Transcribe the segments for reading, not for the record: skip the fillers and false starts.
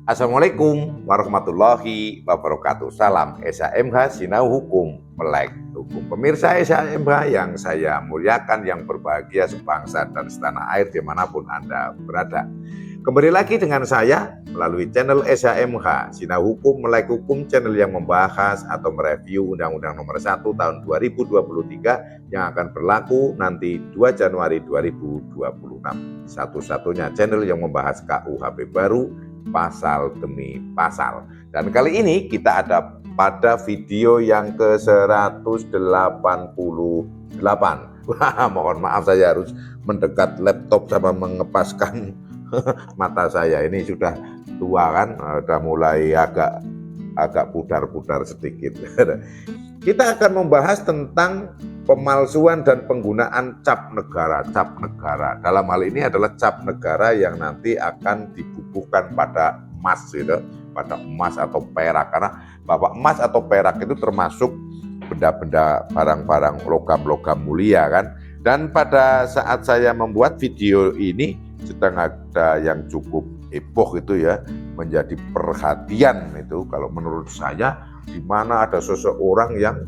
Assalamualaikum warahmatullahi wabarakatuh. Salam SHMH Sinau Hukum Melek Hukum. Pemirsa SHMH yang saya muliakan, yang berbahagia sebangsa dan setanah air dimanapun Anda berada. Kembali lagi dengan saya melalui channel SHMH Sinau Hukum Melek Hukum, channel yang membahas atau mereview Undang-Undang Nomor 1 Tahun 2023 yang akan berlaku nanti 2 Januari 2026. Satu-satunya channel yang membahas KUHP baru pasal demi pasal. Dan kali ini kita ada pada video yang ke-188. Wah, mohon maaf saya harus mendekat laptop sama mengepaskan mata saya. Ini sudah tua kan, sudah mulai agak pudar-pudar sedikit. Kita akan membahas tentang pemalsuan dan penggunaan cap negara. Cap negara dalam hal ini adalah cap negara yang nanti akan dibubuhkan pada emas, gitu, pada emas atau perak. Karena bahwa emas atau perak itu termasuk benda-benda, barang-barang logam-logam mulia kan. Dan pada saat saya membuat video ini sedang ada yang cukup heboh itu ya, menjadi perhatian itu kalau menurut saya, di mana ada seseorang yang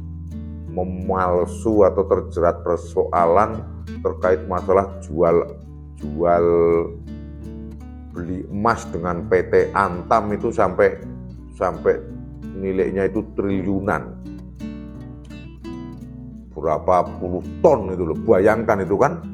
memalsu atau terjerat persoalan terkait masalah jual beli emas dengan PT Antam itu sampai nilainya itu triliunan, berapa puluh ton itu loh. Bayangkan itu kan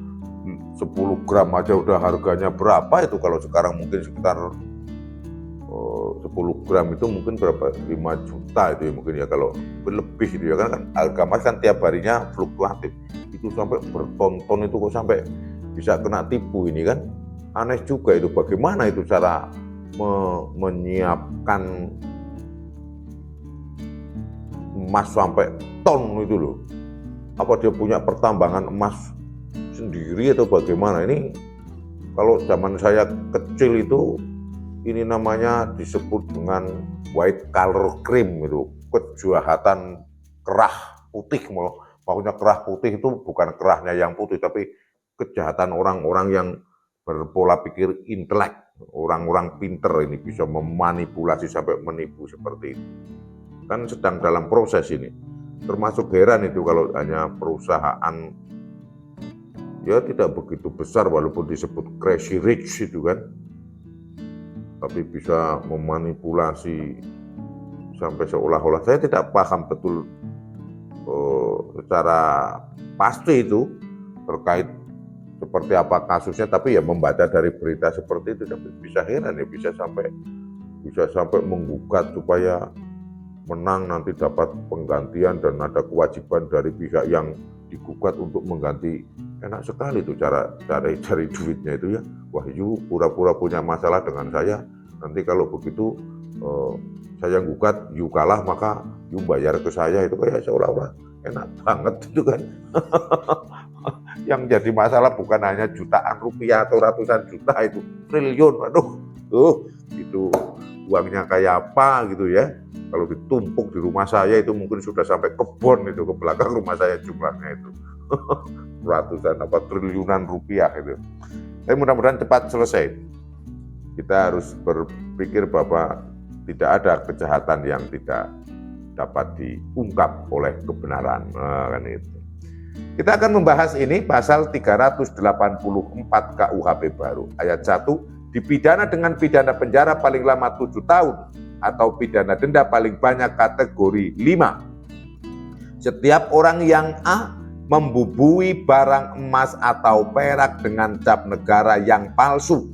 10 gram aja udah harganya berapa itu, kalau sekarang mungkin sekitar 10 gram itu mungkin berapa, 5 juta itu ya mungkin ya, kalau lebih gitu ya kan harga emas kan tiap harinya fluktuatif, itu sampai bertonton itu kok sampai bisa kena tipu. Ini kan aneh juga itu, bagaimana itu cara menyiapkan emas sampai ton itu loh. Apa dia punya pertambangan emas sendiri atau bagaimana? Ini kalau zaman saya kecil itu ini namanya disebut dengan white collar crime, itu kejahatan kerah putih. Maksudnya kerah putih itu bukan kerahnya yang putih, tapi kejahatan orang-orang yang berpola pikir intelek, orang-orang pinter ini bisa memanipulasi sampai menipu seperti itu. Kan sedang dalam proses ini. Termasuk heran itu kalau hanya perusahaan ya tidak begitu besar, walaupun disebut crazy rich itu kan, tapi bisa memanipulasi sampai seolah-olah. Saya tidak paham betul secara pasti itu terkait seperti apa kasusnya, tapi ya membaca dari berita seperti itu bisa heran ya, bisa sampai menggugat supaya menang, nanti dapat penggantian dan ada kewajiban dari pihak yang digugat untuk mengganti. Enak sekali itu cara cari duitnya itu ya. Wah, you pura-pura punya masalah dengan saya, nanti kalau begitu saya gugat, you kalah, maka you bayar ke saya. Itu kayak seolah-olah enak banget itu kan. Yang jadi masalah bukan hanya jutaan rupiah atau ratusan juta, itu triliun. Aduh, itu uangnya kayak apa gitu ya. Kalau ditumpuk di rumah saya itu mungkin sudah sampai kebon itu, ke belakang rumah saya jumlahnya itu. Ratusan triliunan rupiah itu. Tapi mudah-mudahan cepat selesai. Kita harus berpikir bahwa tidak ada kejahatan yang tidak dapat diungkap oleh kebenaran. Kan itu. Kita akan membahas ini pasal 384 KUHP baru. Ayat 1, dipidana dengan pidana penjara paling lama 7 tahun atau pidana denda paling banyak kategori 5. Setiap orang yang A membubui barang emas atau perak dengan cap negara yang palsu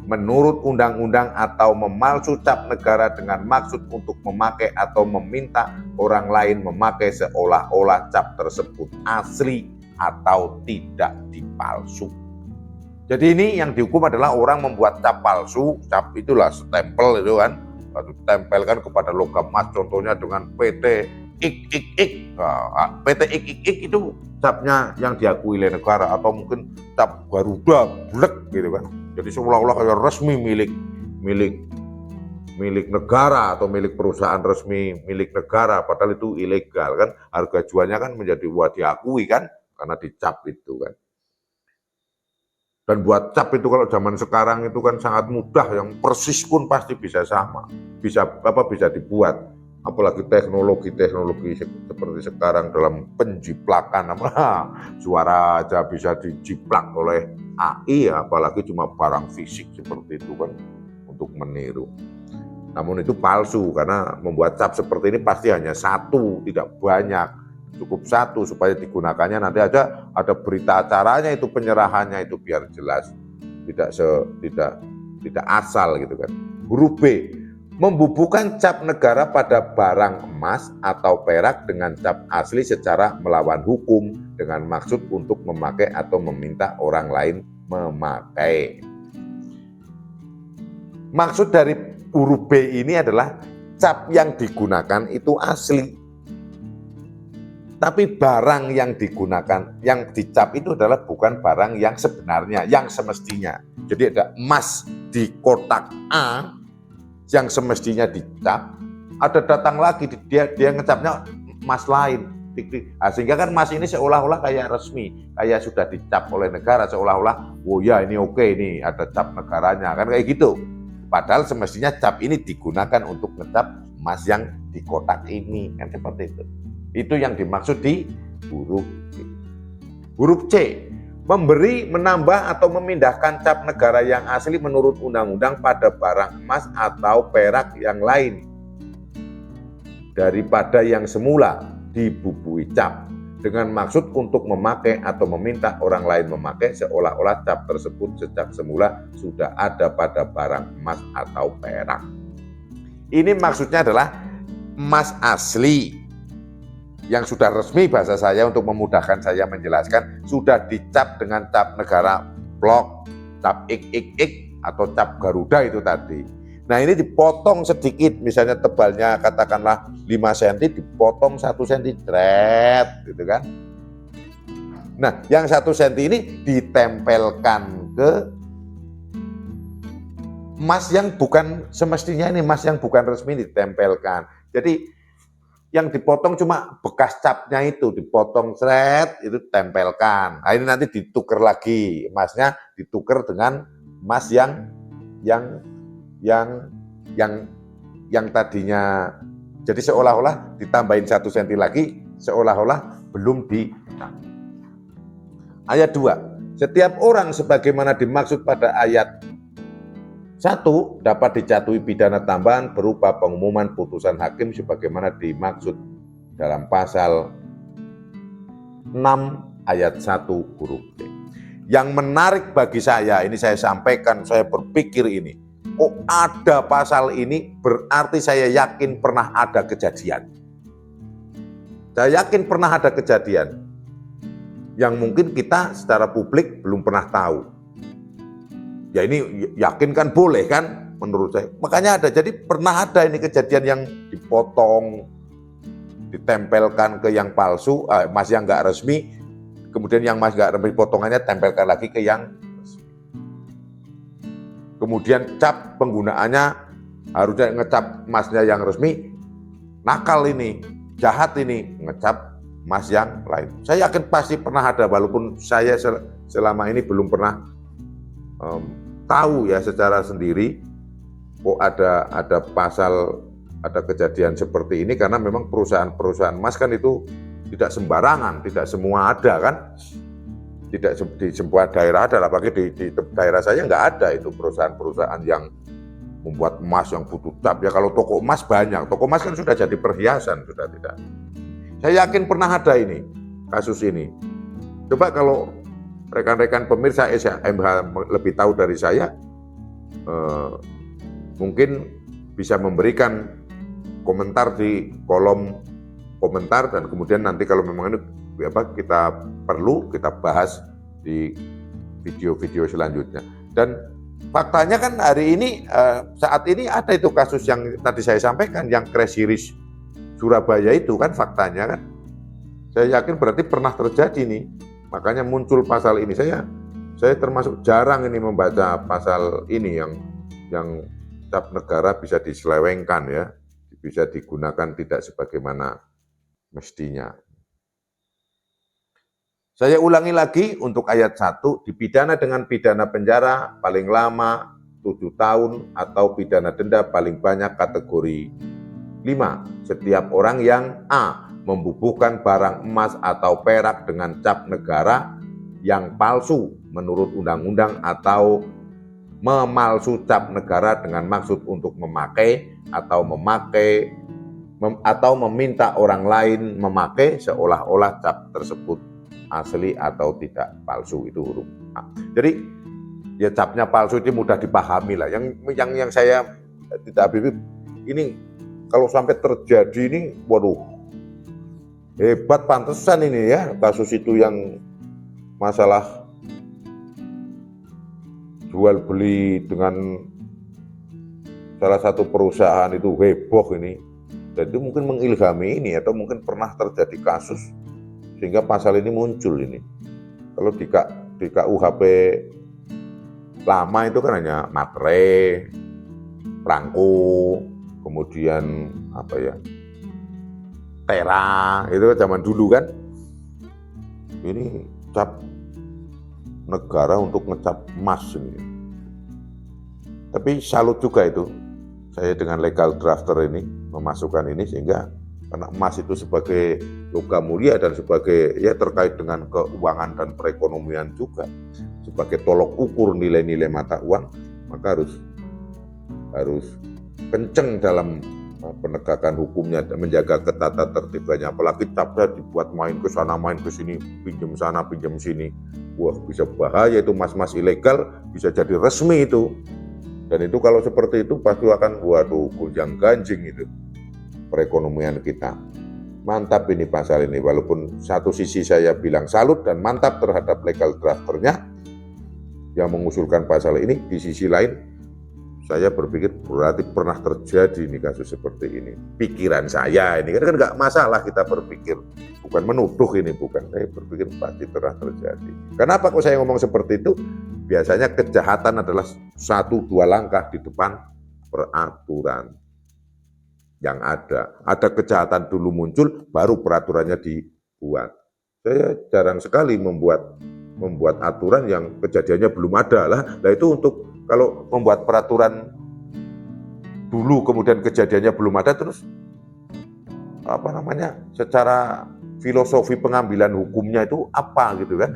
menurut undang-undang, atau memalsu cap negara dengan maksud untuk memakai atau meminta orang lain memakai seolah-olah cap tersebut asli atau tidak dipalsu. Jadi ini yang dihukum adalah orang membuat cap palsu. Cap itulah stempel itu kan, tempelkan kepada logam emas, contohnya dengan PT XXX. Nah, PT XXX itu capnya yang diakui oleh negara, atau mungkin cap Garuda Black gitu kan. Jadi seolah-olah kayak resmi milik negara atau milik perusahaan resmi milik negara, padahal itu ilegal kan. Harga jualnya kan menjadi diakui kan karena dicap itu kan. Dan buat cap itu kalau zaman sekarang itu kan sangat mudah, yang persis pun pasti bisa sama, bisa dibuat. Apalagi teknologi seperti sekarang dalam penjiplakan, suara aja bisa dijiplak oleh AI, apalagi cuma barang fisik seperti itu kan untuk meniru. Namun itu palsu, karena membuat cap seperti ini pasti hanya satu, tidak banyak. Cukup satu supaya digunakannya nanti aja ada berita acaranya, itu penyerahannya itu biar jelas, tidak asal gitu kan. Huruf B, membubuhkan cap negara pada barang emas atau perak dengan cap asli secara melawan hukum dengan maksud untuk memakai atau meminta orang lain memakai. Maksud dari huruf B ini adalah cap yang digunakan itu asli. Tapi barang yang digunakan, yang dicap itu adalah bukan barang yang sebenarnya, yang semestinya. Jadi ada emas di kotak A yang semestinya dicap, ada datang lagi dia ngecapnya emas lain. Nah, sehingga kan emas ini seolah-olah kayak resmi, kayak sudah dicap oleh negara, seolah-olah, oh ya ini oke, ini ada cap negaranya, kan kayak gitu. Padahal semestinya cap ini digunakan untuk ngecap emas yang di kotak ini, kan seperti itu. Itu yang dimaksud di huruf C. Huruf C, memberi, menambah atau memindahkan cap negara yang asli menurut undang-undang pada barang emas atau perak yang lain daripada yang semula dibubuhi cap dengan maksud untuk memakai atau meminta orang lain memakai seolah-olah cap tersebut sejak semula sudah ada pada barang emas atau perak. Ini maksudnya adalah emas asli yang sudah resmi, bahasa saya untuk memudahkan saya menjelaskan, sudah dicap dengan cap negara blok, cap XXX atau cap Garuda itu tadi. Nah ini dipotong sedikit, misalnya tebalnya katakanlah 5 cm, dipotong 1 cm, gitu kan. Nah yang 1 cm ini ditempelkan ke emas yang bukan semestinya, ini emas yang bukan resmi ditempelkan. Jadi yang dipotong cuma bekas capnya itu, dipotong itu tempelkan. Nah ini nanti ditukar lagi, emasnya ditukar dengan emas yang tadinya, jadi seolah-olah ditambahin 1 cm lagi, seolah-olah belum di. Ayat 2, setiap orang sebagaimana dimaksud pada ayat 1 dapat dijatuhi pidana tambahan berupa pengumuman putusan hakim sebagaimana dimaksud dalam pasal 6 ayat 1 huruf D. Yang menarik bagi saya, ini saya sampaikan, saya berpikir ini, oh ada pasal ini berarti saya yakin pernah ada kejadian. Saya yakin pernah ada kejadian yang mungkin kita secara publik belum pernah tahu. Ya ini yakin kan boleh kan menurut saya. Makanya ada, jadi pernah ada ini kejadian yang dipotong, ditempelkan ke yang palsu, emas yang nggak resmi, kemudian yang emas nggak resmi potongannya tempelkan lagi ke yang resmi. Kemudian cap penggunaannya harusnya ngecap emasnya yang resmi, nakal ini, jahat ini, ngecap emas yang lain. Saya yakin pasti pernah ada, walaupun saya selama ini belum pernah tahu ya secara sendiri kok ada pasal, ada kejadian seperti ini, karena memang perusahaan emas kan itu tidak sembarangan, tidak semua ada kan, tidak di sebuah daerah ada, apalagi di daerah saya nggak ada itu perusahaan-perusahaan yang membuat emas yang butuh cap. Ya kalau toko emas banyak, toko emas kan sudah jadi perhiasan, sudah tidak. Saya yakin pernah ada ini, kasus ini. Coba kalau rekan-rekan pemirsa SMH lebih tahu dari saya, mungkin bisa memberikan komentar di kolom komentar, dan kemudian nanti kalau memang ini kita perlu, kita bahas di video-video selanjutnya. Dan faktanya kan hari ini, saat ini ada itu kasus yang tadi saya sampaikan, yang Crazy Rich Surabaya itu kan faktanya kan. Saya yakin berarti pernah terjadi nih. Makanya muncul pasal ini. Saya termasuk jarang ini membaca pasal ini yang cap negara bisa diselewengkan ya, bisa digunakan tidak sebagaimana mestinya. Saya ulangi lagi untuk ayat 1, dipidana dengan pidana penjara paling lama 7 tahun atau pidana denda paling banyak kategori 5. Setiap orang yang A. Membubuhkan barang emas atau perak dengan cap negara yang palsu menurut undang-undang atau memalsu cap negara dengan maksud untuk memakai atau meminta orang lain memakai seolah-olah cap tersebut asli atau tidak palsu, itu huruf A. Jadi ya capnya palsu itu mudah dipahami lah. Yang saya tidak habis ini kalau sampai terjadi ini, waduh hebat, pantesan ini ya kasus itu yang masalah jual beli dengan salah satu perusahaan itu heboh ini. Dan itu mungkin mengilhami ini atau mungkin pernah terjadi kasus sehingga pasal ini muncul ini. Kalau di KUHP lama itu kan hanya materai, perangko, kemudian tera, itu zaman dulu kan. Ini cap negara untuk ngecap emas ini. Tapi salut juga itu, saya dengan legal drafter ini memasukkan ini sehingga karena emas itu sebagai logam mulia dan sebagai ya terkait dengan keuangan dan perekonomian juga, sebagai tolok ukur nilai-nilai mata uang, maka harus kenceng dalam penegakan hukumnya dan menjaga ketata tertibannya. Apalagi capnya dibuat main ke sana main ke sini, pinjam sana pinjam sini, wah bisa bahaya itu, mas-mas ilegal bisa jadi resmi itu. Dan itu kalau seperti itu pasti akan waduh gonjang ganjing itu perekonomian kita. Mantap ini pasal ini, walaupun satu sisi saya bilang salut dan mantap terhadap legal drafternya yang mengusulkan pasal ini, di sisi lain saya berpikir berarti pernah terjadi ini kasus seperti ini. Pikiran saya ini kan nggak masalah kita berpikir, bukan menuduh ini, bukan, saya berpikir pasti pernah terjadi. Kenapa kok saya ngomong seperti itu? Biasanya kejahatan adalah 1-2 langkah di depan peraturan yang ada. Ada kejahatan dulu muncul, baru peraturannya dibuat. Saya jarang sekali membuat aturan yang kejadiannya belum ada lah. Nah itu untuk kalau membuat peraturan dulu kemudian kejadiannya belum ada, terus secara filosofi pengambilan hukumnya itu apa gitu kan?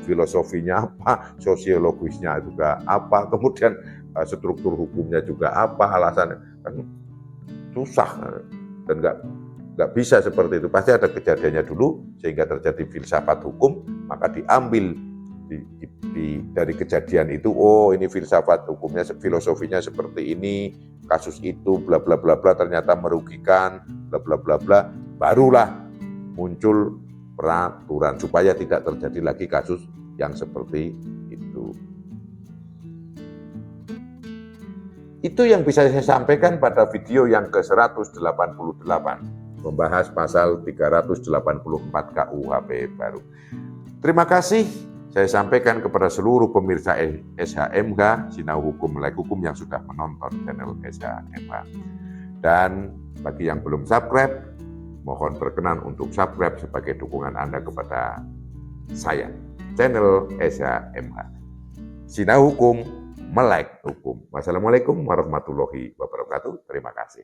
Filosofinya apa, sosiologisnya juga apa, kemudian struktur hukumnya juga apa, alasannya kan susah dan nggak bisa seperti itu. Pasti ada kejadiannya dulu sehingga terjadi filsafat hukum, maka diambil dari kejadian itu, oh ini filsafat hukumnya, filosofinya seperti ini, kasus itu bla bla bla bla ternyata merugikan bla bla bla bla, barulah muncul peraturan supaya tidak terjadi lagi kasus yang seperti itu. Itu yang bisa saya sampaikan pada video yang ke-188, membahas pasal 384 KUHP baru. Terima kasih saya sampaikan kepada seluruh pemirsa SHMH, Sinau Hukum Melek Hukum yang sudah menonton channel SHMH. Dan bagi yang belum subscribe, mohon berkenan untuk subscribe sebagai dukungan Anda kepada saya, channel SHMH. Sinau Hukum Melek Hukum. Wassalamualaikum warahmatullahi wabarakatuh. Terima kasih.